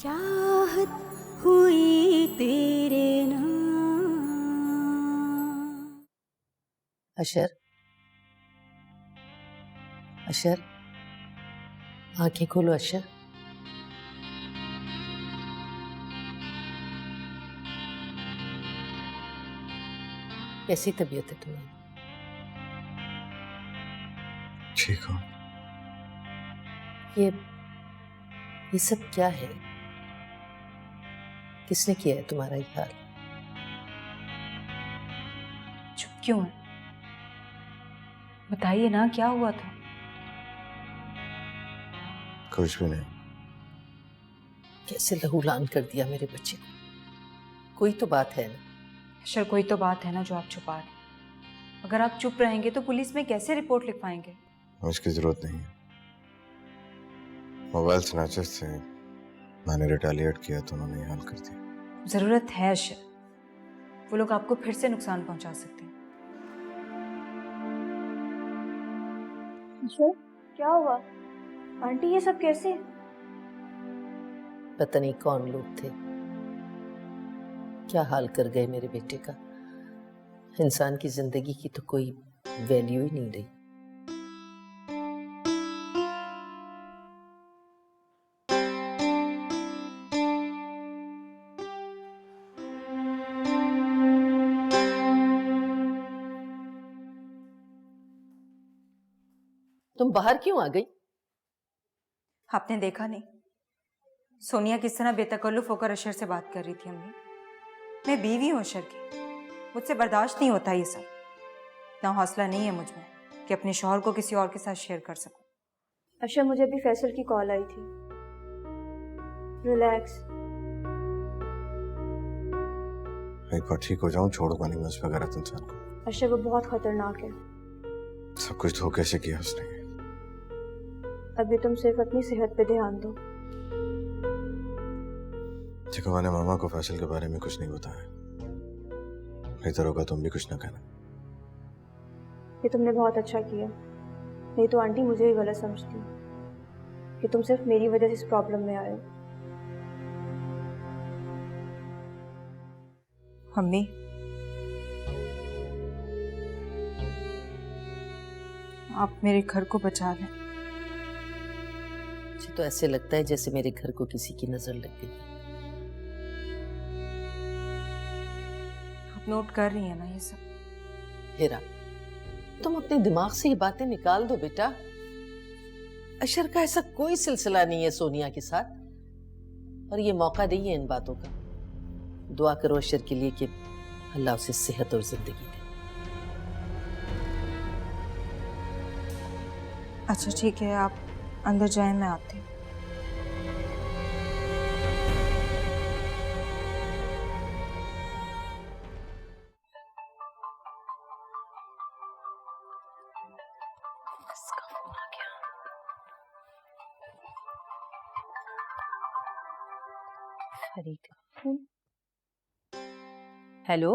चाहत हुई तेरे नाम। अशर, अशर, आंखें खोलो अशर। कैसी तबीयत है तुम्हारी? ठीक हो? ये सब क्या है? किसने किया है तुम्हारा ये हाल? चुप क्यों है? बताइए ना, क्या हुआ था? कुछ भी नहीं। कैसे लहूलान कर दिया मेरे बच्चे को। कोई तो बात है ना? अशर, कोई तो बात है ना जो आप छुपा रहे हैं। अगर आप चुप रहेंगे तो पुलिस में कैसे रिपोर्ट लिखवाएंगे? उसकी जरूरत नहीं है। मोबाइल स्नैचर्स से मैंने रिटेलिएट किया तो उन्होंने ये हाल कर दिया। जरूरत है अशर, वो लोग आपको फिर से नुकसान पहुंचा सकते हैं। अशर, क्या हुआ? आंटी ये सब कैसे? पता नहीं कौन लोग थे, क्या हाल कर गए मेरे बेटे का। इंसान की जिंदगी की तो कोई वैल्यू ही नहीं रही। तुम बाहर क्यों आ गई? आपने देखा नहीं सोनिया किस तरह बेतकल्लुफ होकर अशर से बात कर रही थी? अम्मी, मैं बीवी हूँ अशर की, मुझसे बर्दाश्त नहीं होता ये सब। इतना हौसला नहीं है मुझ में कि अपने शौहर को किसी और के साथ शेयर कर सकूं। अशर, मुझे अभी फैसल की कॉल आई थी। रिलैक्स। एक बार ठीक हो जाऊं, छोड़ूंगा नहीं मैं उस वगैरह इंसान को। अशर, वो बहुत खतरनाक है। सब कुछ धोखे से किया उसने। अभी तुम सिर्फ अपनी सेहत पे ध्यान दो। देखो, मैंने मामा को फैसल के बारे में कुछ नहीं बताया। बेहतर होगा तुम भी कुछ ना कहना। ये तुमने बहुत अच्छा किया, नहीं तो आंटी मुझे ही गलत समझती कि तुम सिर्फ मेरी वजह से इस प्रॉब्लम में आए हो। अम्मी, आप मेरे घर को बचा लें। मुझे तो ऐसे लगता है जैसे मेरे घर को किसी की नजर लग गई। आप नोट कर रही हैं ना ये सब? हेरा, तुम अपने दिमाग से ये बातें निकाल दो बेटा। अशर का ऐसा कोई सिलसिला नहीं है सोनिया के साथ, और ये मौका नहीं है इन बातों का। दुआ करो अशर के लिए कि अल्लाह उसे सेहत और जिंदगी दे। अच्छा ठीक है, आप अंदर जाएं, मैं आती हूँ। हेलो।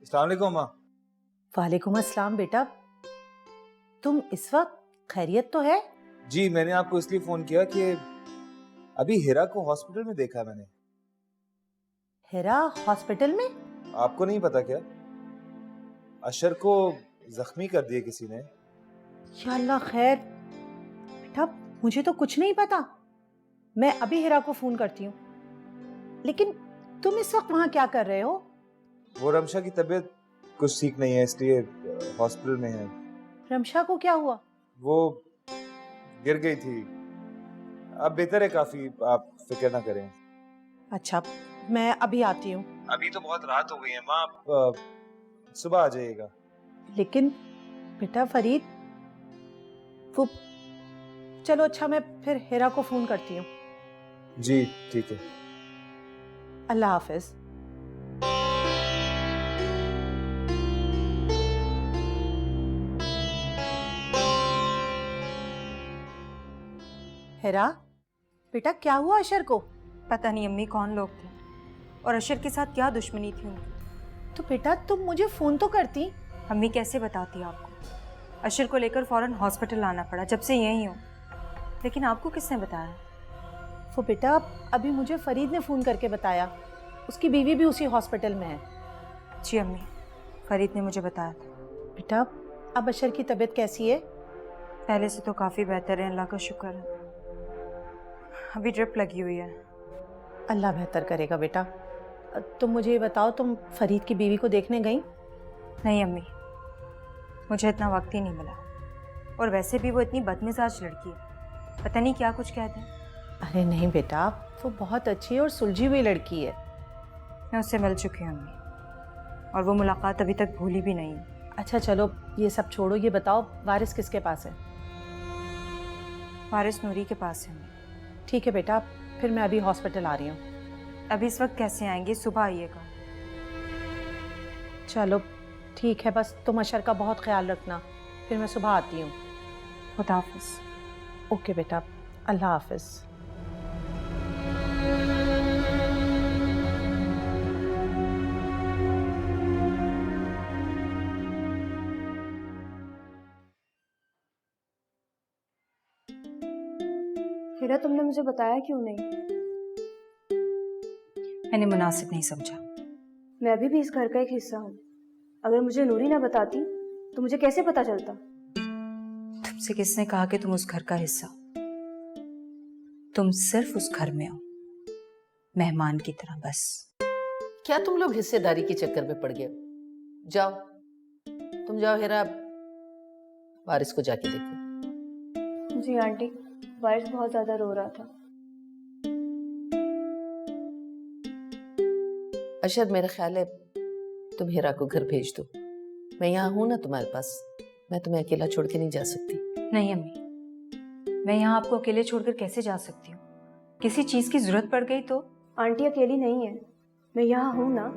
अस्सलाम वालेकुम माँ। वालेकुम अस्सलाम बेटा, तुम इस वक्त खैरियत तो है? जी, मैंने आपको इसलिए फोन किया कि अभी हिरा को हॉस्पिटल में देखा है मैंने। हिरा हॉस्पिटल में? आपको नहीं पता क्या? अशर को जख्मी कर दिया किसी ने। या अल्लाह खैर। बेटा मुझे तो कुछ नहीं पता, मैं अभी हिरा को फोन करती हूँ। लेकिन तुम इस वक्त वहां क्या कर रहे हो? वो रमशा की तबीयत कुछ ठीक नहीं है, इसलिए हॉस्पिटल में है। रमशा को क्या हुआ? वो गिर गई थी, अब बेहतर है काफी, आप फिक्र ना करें। अच्छा, मैं अभी आती हूँ। अभी तो बहुत रात हो गई है माँ, आप सुबह आ जाइएगा। लेकिन बेटा फरीद, वो चलो अच्छा, मैं फिर हिरा को फोन करती हूँ। जी ठीक है। अल्लाह हाफिज। हिरा बेटा, क्या हुआ अशर को? पता नहीं अम्मी कौन लोग थे और अशर के साथ क्या दुश्मनी थी उनकी। तो बेटा तुम मुझे फोन तो करती। अम्मी कैसे बताती आपको? अशर को लेकर फौरन हॉस्पिटल आना पड़ा, जब से यहीं हूँ। लेकिन आपको किसने बताया? वो बेटा अभी मुझे फरीद ने फ़ोन करके बताया, उसकी बीवी भी उसी हॉस्पिटल में है। जी अम्मी, फरीद ने मुझे बताया था। बेटा अब अशर की तबीयत कैसी है? पहले से तो काफ़ी बेहतर है, अल्लाह का शुक्र है। अभी ड्रिप लगी हुई है। अल्लाह बेहतर करेगा बेटा। तुम मुझे ये बताओ, तुम फरीद की बीवी को देखने गई? नहीं अम्मी, मुझे इतना वक्त ही नहीं मिला, और वैसे भी वो इतनी बदमिजाज लड़की है, पता नहीं क्या कुछ कहते हैं। अरे नहीं बेटा, वो बहुत अच्छी और सुलझी हुई लड़की है। मैं उससे मिल चुकी हूँ अम्मी, और वो मुलाकात अभी तक भूली भी नहीं। अच्छा चलो ये सब छोड़ो, ये बताओ वारिस किसके पास है? वारिस नूरी के पास है अम्मी। ठीक है बेटा, फिर मैं अभी हॉस्पिटल आ रही हूँ। अभी इस वक्त कैसे आएंगे? सुबह आइएगा। चलो ठीक है, बस तुम अशर का बहुत ख्याल रखना, फिर मैं सुबह आती हूँ। खुदा हाफिज। ओके बेटा, अल्लाह हाफिज। हिरा, तुमने मुझे बताया क्यों नहीं? मैंने मुनासिब नहीं समझा। मैं अभी भी इस घर का एक हिस्सा हूँ। अगर मुझे नूरी ना बताती तो मुझे कैसे पता चलता? तुमसे किसने कहा कि तुम उस घर का हिस्सा हो? तुम सिर्फ उस घर में हो, मेहमान की तरह बस। क्या तुम लोग हिस्सेदारी के चक्कर में पड़ गए? जाओ, तुम जाओ हेरा, वारिस को जाके देखो। जी आंटी, वारिस बहुत ज्यादा रो रहा था। अशर, मेरा ख्याल है तुम हेरा को घर भेज दो। मैं यहाँ हूं ना तुम्हारे पास, मैं तुम्हें अकेला छोड़ के नहीं जा सकती। नहीं अम्मी, मैं यहाँ आपको अकेले छोड़कर कैसे जा सकती हूँ? किसी चीज की जरूरत पड़ गई तो? आंटी अकेली नहीं है, मैं यहाँ हूँ ना,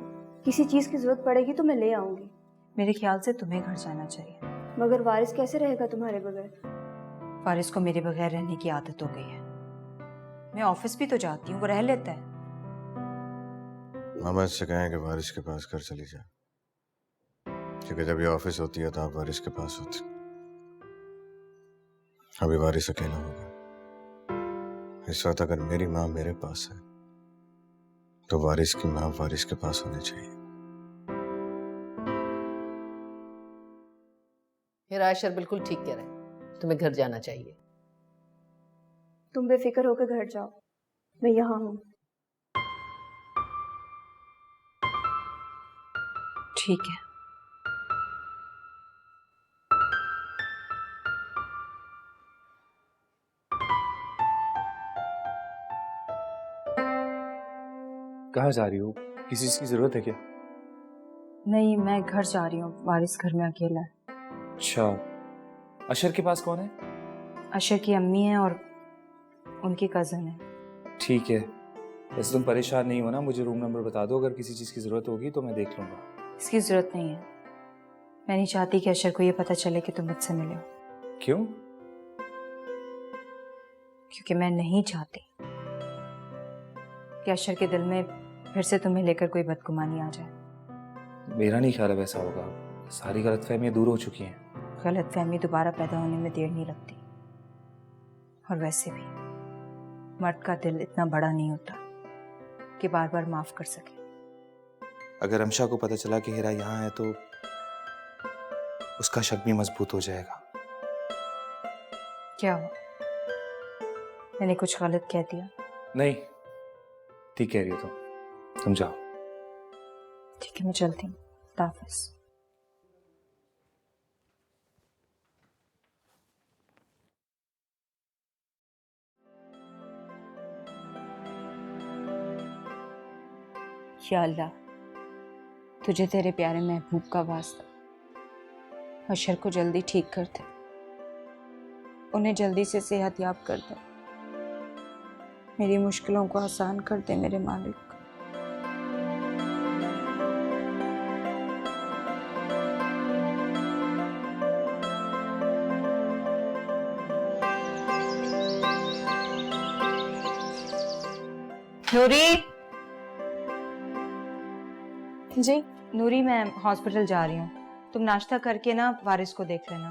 किसी चीज की जरूरत पड़ेगी तो मैं ले आऊंगी। मेरे ख्याल से तुम्हें घर जाना चाहिए। मगर वारिस कैसे रहेगा तुम्हारे बगैर? वारिस को मेरे बगैर रहने की आदत हो गई है। मैं ऑफिस भी तो जाती हूँ, वो रह लेता है। मामा इससे कहें कि वारिस के पास घर चली जाए, क्योंकि जब ये ऑफिस होती है तो आप वारिस के पास होती। अभी वारिस अकेला होगा। इस वक्त अगर मेरी माँ मेरे पास है तो वारिस की माँ वारिस के पास होनी चाहिए। हेरा, अशर बिल्कुल ठीक कह रहा है, तुम्हें घर जाना चाहिए। तुम बेफिक्र होकर घर जाओ, मैं यहाँ हूँ। ठीक है। कहाँ जा रही हो? किसी चीज की जरूरत है क्या? नहीं, मैं घर जा रही हूँ, वारिस घर में अकेला है। अच्छा, अशर के पास कौन है? अशर की अम्मी है और उनकी कजन है। ठीक है, वैसे तुम परेशान नहीं हो ना? मुझे रूम नंबर बता दो, अगर किसी चीज की जरूरत होगी तो मैं देख लूंगा। इसकी जरूरत नहीं है। मैं नहीं चाहती कि अशर को ये पता चले कि तुम मुझसे मिले हो। क्यों? क्योंकि मैं नहीं चाहती कि अशर के दिल में फिर से तुम्हें लेकर कोई बदगुमानी आ जाए। मेरा नहीं ख्याल है वैसा होगा। सारी गलतफहमियां दूर हो चुकी हैं। गलतफहमी दोबारा पैदा होने में देर नहीं लगती, और वैसे भी मर्द का दिल इतना बड़ा नहीं होता कि बार बार माफ कर सके। अगर अमशा को पता चला कि हेरा यहाँ है तो उसका शक भी मजबूत हो जाएगा। क्या हुआ? मैंने कुछ गलत कह दिया? नहीं, ठीक कह रही हो तुम जाओ। ठीक है, मैं चलती हूँ। हाफिज। या अल्लाह, तुझे तेरे प्यारे महबूब का वास्ता, अशर को जल्दी ठीक कर दे, उन्हें जल्दी से सेहत याब कर दे। मेरी मुश्किलों को आसान कर दे मेरे मालिक। नूरी जी नूरी, मैं हॉस्पिटल जा रही हूँ, तुम नाश्ता करके ना वारिस को देख लेना।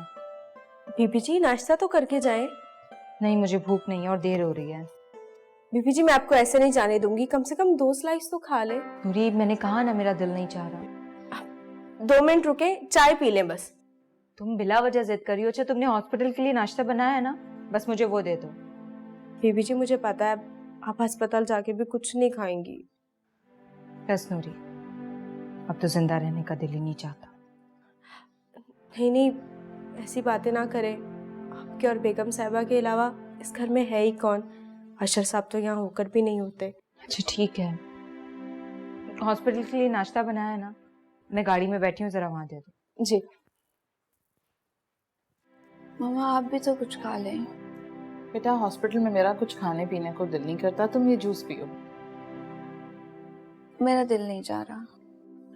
बीबी जी, नाश्ता तो करके जाएं। नहीं, मुझे भूख नहीं है और देर हो रही है। बीबी जी मैं आपको ऐसे नहीं जाने दूंगी, कम से कम 2 स्लाइस तो खा ले। नूरी मैंने कहा ना मेरा दिल नहीं चाह रहा। 2 मिनट रुके, चाय पी लें बस। तुम बिला वजह जिद करी हो। अच्छा तुमने हॉस्पिटल के लिए नाश्ता बनाया है ना, बस मुझे वो दे दो। बीबी जी मुझे पता है आप अस्पताल जाके भी कुछ नहीं खाएंगी। बस नूरी, अब तो जिंदा रहने का दिल ही नहीं चाहता। नहीं नहीं, ऐसी बातें ना करें। आपके और बेगम साहिबा के अलावा इस घर में है ही कौन? अशर साहब तो यहाँ होकर भी नहीं होते। अच्छा ठीक है, हॉस्पिटल के लिए नाश्ता बनाया है ना, मैं गाड़ी में बैठी हूँ, जरा वहां दे दो। जी। मामा आप भी तो कुछ खा लें। बेटा हॉस्पिटल में मेरा कुछ खाने पीने को दिल नहीं करता, तुम ये जूस पियो। मेरा दिल नहीं जा रहा।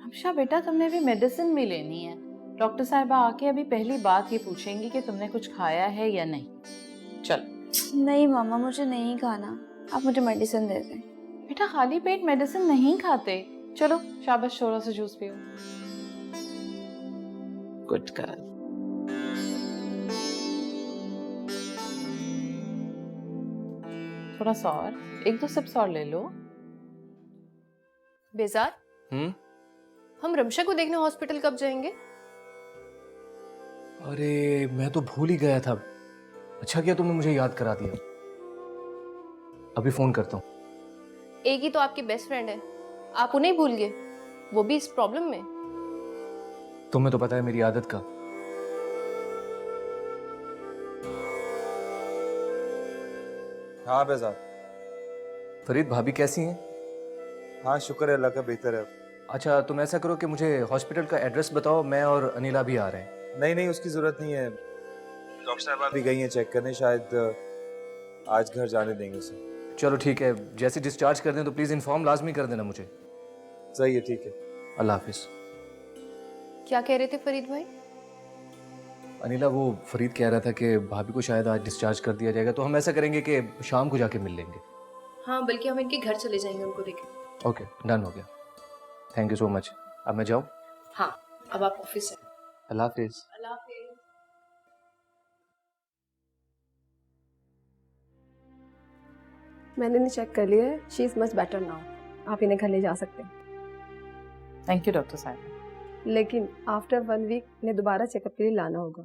हमशा बेटा तुमने अभी मेडिसिन भी लेनी है। डॉक्टर साहिबा आके अभी पहली बात ये पूछेंगी कि तुमने कुछ खाया है या नहीं। चल। नहीं मामा मुझे नहीं खाना, आप मुझे मेडिसिन दे दें। बेटा खाली पेट मेडिसिन नहीं खाते। चलो शाबाश, शोरों से जूस पियो। Good girl. थोड़ा सा और, 1-2 सिप्स और ले लो। बेजार, हम रमशा को देखने हॉस्पिटल कब जाएंगे? अरे मैं तो भूल ही गया था। अच्छा किया तुमने मुझे याद करा दिया। अभी फोन करता हूँ। एक ही तो आपकी बेस्ट फ्रेंड है, आप उन्हें भूल गए, वो भी इस प्रॉब्लम में। तुम्हें तो पता है मेरी आदत का। हाँ बेजार। फरीद भाभी कैसी हैं? हाँ शुक्र है, अल्लाह का बेहतर है। अच्छा तुम ऐसा करो कि मुझे हॉस्पिटल का एड्रेस बताओ, मैं और अनिला भी आ रहे हैं। नहीं नहीं उसकी जरूरत नहीं है, डॉक्टर साहब भी गई हैं चेक करने, शायद आज घर जाने देंगे उसे। चलो ठीक है, जैसे डिस्चार्ज कर दें तो प्लीज इन्फॉर्म लाजमी कर देना मुझे। सही है, ठीक है। अल्लाह हाफिज। क्या कह रहे थे फरीद भाई? अनिला वो फरीद कह रहा था कि भाभी को शायद आज डिस्चार्ज कर दिया जाएगा, तो हम ऐसा करेंगे कि शाम को जाके मिल लेंगे। हाँ बल्कि हम इनके घर चले जाएंगे उनको देखें। ओके डन हो गया, थैंक यू सो मच। अब मैं जाऊँ? हाँ अब आप ऑफिस है। अल्लाह हाफिज। अल्लाह हाफिज। मैंने चेक कर लिया है, she is much better now. आप इन्हें घर ले जा सकते हैं। थैंक यू डॉक्टर साहब। लेकिन आफ्टर 1 वीक इन्हें दोबारा चेकअप के लिए लाना होगा,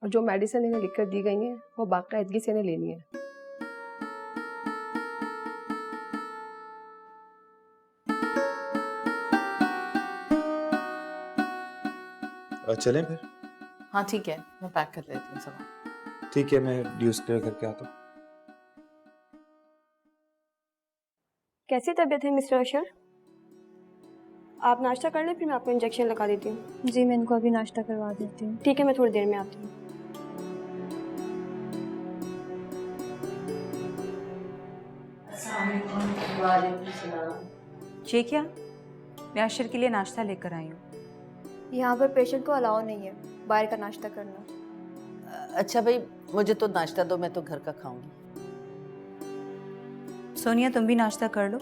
और जो मेडिसिन इन्हें लिख कर दी गई है वो बाकायदगी से इन्हें लेनी है। चलें फिर? हाँ ठीक है, मैं पैक कर लेती हूँ सामान। ठीक है, मैं ड्यूस क्लियर करके आता हूँ। कैसी तबीयत है मिस्टर अशर? आप नाश्ता कर लें, फिर मैं आपको इंजेक्शन लगा देती हूँ। जी मैं इनको अभी नाश्ता करवा देती हूँ। ठीक है, मैं थोड़ी देर में आती हूँ। ये क्या? मैं अशर के लिए नाश्ता लेकर आई हूँ। यहाँ पर पेशेंट को अलाउ नहीं है बाहर का नाश्ता करना। अच्छा भाई मुझे तो नाश्ता दो, मैं तो घर का खाऊंगी। सोनिया तुम भी नाश्ता कर लो,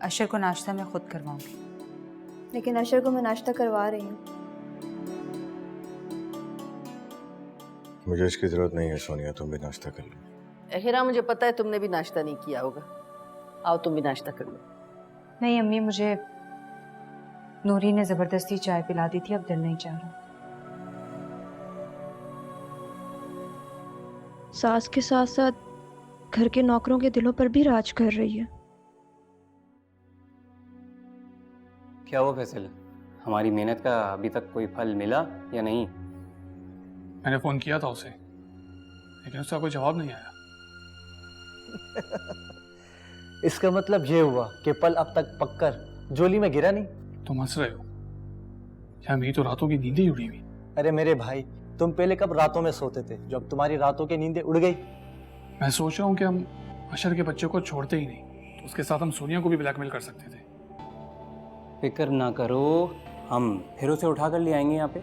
अशर को नाश्ता मैं खुद करवाऊंगी। लेकिन अशर को मैं नाश्ता करवा रही हूँ। मुझे इसकी जरूरत नहीं है सोनिया, तुम भी नाश्ता कर लो। हिरा मुझे पता है तुमने भी नाश्ता नहीं किया होगा, आओ तुम भी नाश्ता कर लो। नहीं अम्मी, मुझे नूरी ने जबरदस्ती चाय पिला दी थी, अब दिल नहीं चाह रहा। सास के साथ साथ घर के नौकरों के दिलों पर भी राज कर रही है। क्या हुआ फैसल, हमारी मेहनत का अभी तक कोई फल मिला या नहीं? मैंने फोन किया था उसे, लेकिन उसका कोई जवाब नहीं आया। इसका मतलब ये हुआ कि पल अब तक पककर जोली में गिरा नहीं। तुम हंस रहे हो क्या? मेरी तो रातों की नींदें उड़ी हुई। अरे मेरे भाई, तुम पहले कब रातों में सोते थे जब तुम्हारी रातों की नींदें उड़ गई? मैं सोच रहा हूँ कि हम अशर के बच्चे को छोड़ते ही नहीं, तो उसके साथ हम सोनिया को भी ब्लैकमेल कर सकते थे। फिक्र ना करो, हम फिर उसे उठा कर ले आएंगे यहाँ पे।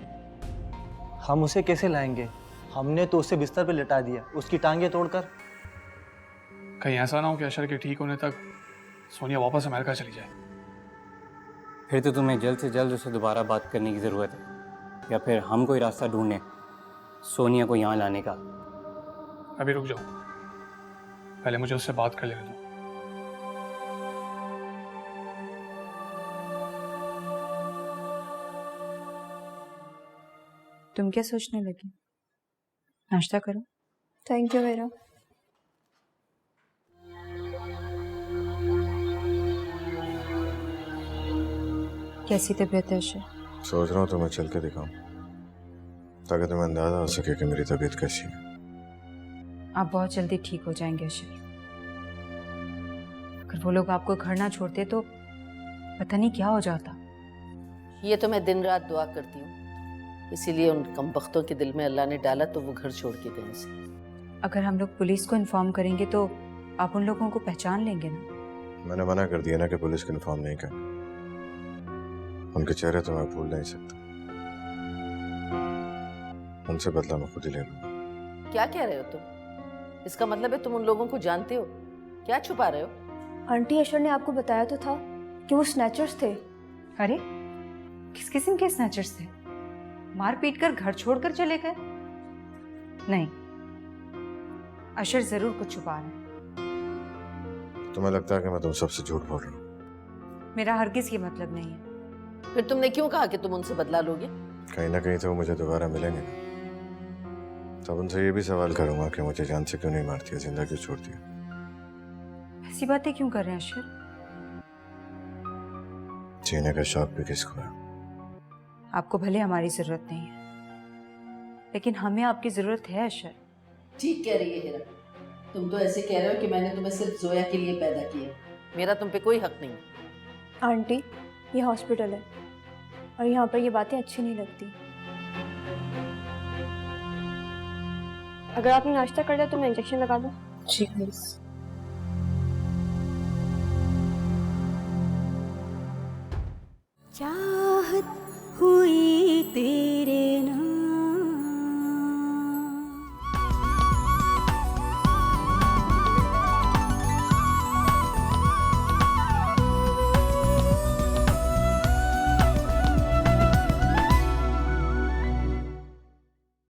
हम उसे कैसे लाएंगे? हमने तो उसे बिस्तर पे लिटा दिया, उसकी टांगे तोड़कर। कहीं ऐसा ना हो कि अशर के ठीक होने तक सोनिया वापस अमेरिका चली जाए। फिर तो तुम्हें जल्द से जल्द उसे दोबारा बात करने की ज़रूरत है, या फिर हम कोई रास्ता ढूंढें सोनिया को यहाँ लाने का। अभी रुक जाओ, पहले मुझे उससे बात कर लेने दो। तुम क्या सोचने लगी? नाश्ता करो। थैंक यू हीरा। कैसी तबीयत है अशर? सोच रहा हूँ तुम्हें चल के दिखाऊं ताकि तुम्हें अंदाजा हो सके कि मेरी तबीयत कैसी है। आप बहुत जल्दी ठीक हो जाएंगे अशर। अगर वो लोग आपको घर ना छोड़ते तो पता नहीं क्या हो जाता। ये तो मैं दिन रात दुआ करती हूँ, इसीलिए उन कमबख्तों के दिल में अल्लाह ने डाला तो वो घर छोड़ के गए से। अगर हम लोग पुलिस को इन्फॉर्म करेंगे तो आप उन लोगों को पहचान लेंगे ना? मैंने मना कर दिया ना कि पुलिस को इन्फॉर्म नहीं करना। उनके चेहरे तो मैं भूल नहीं सकता। उनसे बदला मैं खुद ही ले लूंगा। क्या कह रहे हो तुम? इसका मतलब है तुम उन लोगों को जानते हो? क्या छुपा रहे हो? आंटी अशर ने आपको बताया तो था कि वो स्नैचर्स थे। अरे किस किस्म के स्नैचर्स थे? मार पीट कर घर छोड़कर चले गए? नहीं, अशर जरूर कुछ छुपा रहे हैं। तुम्हें लगता है कि मैं तुम सबसे झूठ बोल रहा हूँ? मेरा हरगिज ये मतलब नहीं है। फिर तुमने क्यों कहा कि तुम उनसे बदला लोगे? कहीं ना कहीं तो वो मुझे दोबारा मिलेंगे ना। तब उनसे ये भी सवाल करूंगा कि मुझे जान से क्यों नहीं मार दिया, जिंदा क्यों छोड़ दिया। ऐसी बातें क्यों कर रहे हैं अशर? जीने का शौक भी किसको है? आपको भले हमारी जरूरत नहीं है, लेकिन हमें आपकी जरूरत है अशर। ठीक कह रही है हीरा। तुम तो ऐसे कह रहे हो कि मैंने तुम्हें सिर्फ जोया के लिए पैदा किया। मेरा तुम पे कोई हक नहीं। आंटी ये हॉस्पिटल है और यहाँ पर ये बातें अच्छी नहीं लगती। अगर आपने नाश्ता कर लिया तो मैं इंजेक्शन लगा दूँ? जी प्लीज। चाहत हुई तेरी